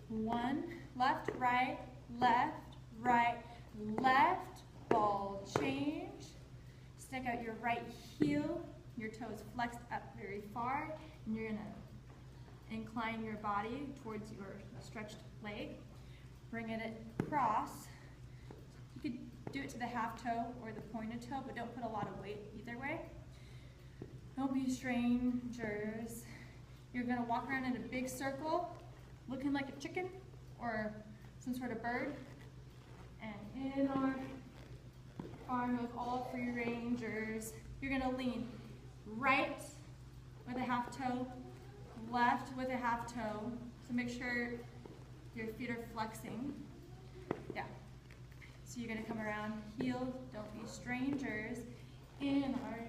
1, left, right, left, ball change. Stick out your right heel, your toes flexed up very far, and you're gonna incline your body towards your stretched leg. Bring it across. You could do it to the half toe or the pointed toe, but don't put a lot of weight either way. Don't be strangers. You're gonna walk around in a big circle, looking like a chicken or some sort of bird. And in our arm of all free rangers, you're gonna lean right with a half toe, left with a half toe. So make sure your feet are flexing. Yeah. So you're gonna come around, heel, don't be strangers. In our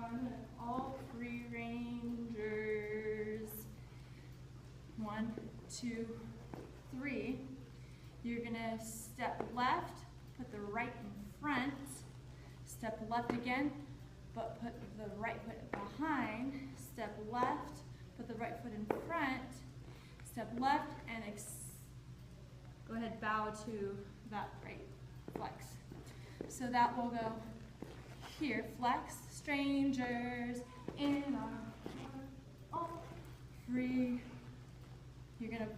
arm of all free rangers. 1, 2, 3. You're gonna step left, put the right in front, step left again, but put the right foot behind, step left, put the right foot in front, step left, and go ahead, bow to that right flex. So that will go here, flex, strangers, in our all free. You're gonna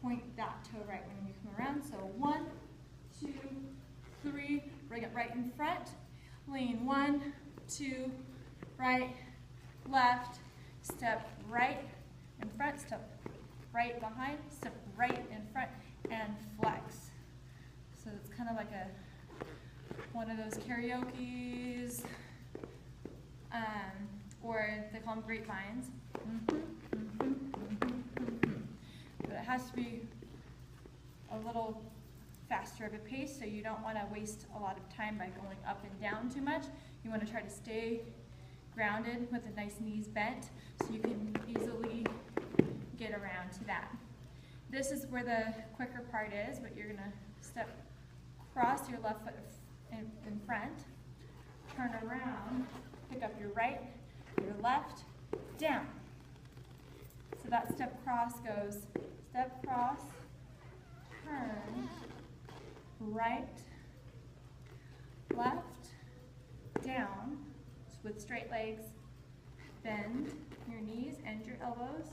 point that toe right when you come around. So 1, 2, 3, bring it right in front. Lean 1, 2, right, left, step right in front, step right behind, step right in front, and flex. So it's kind of like one of those karaoke's, or they call them grapevines. But it has to be a little faster of a pace, so you don't want to waste a lot of time by going up and down too much. You want to try to stay grounded with the nice knees bent so you can easily get around to that. This is where the quicker part is, but you're going to step across your left foot in front, turn around, pick up your right, your left, down. So that step cross goes step cross, turn, right, left, down, with straight legs, bend your knees and your elbows,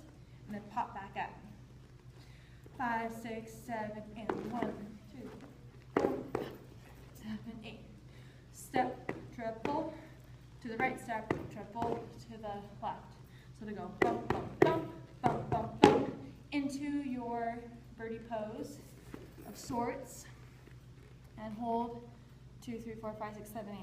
and then pop back up. 5, 6, 7, and 1, 2, 4, 7, 8. Step, triple, to the right, step, triple, to the left. So to go bump, bump, bump, bump, bump, bump, into your birdie pose of sorts, and hold 2, 3, 4, 5, 6, 7, 8.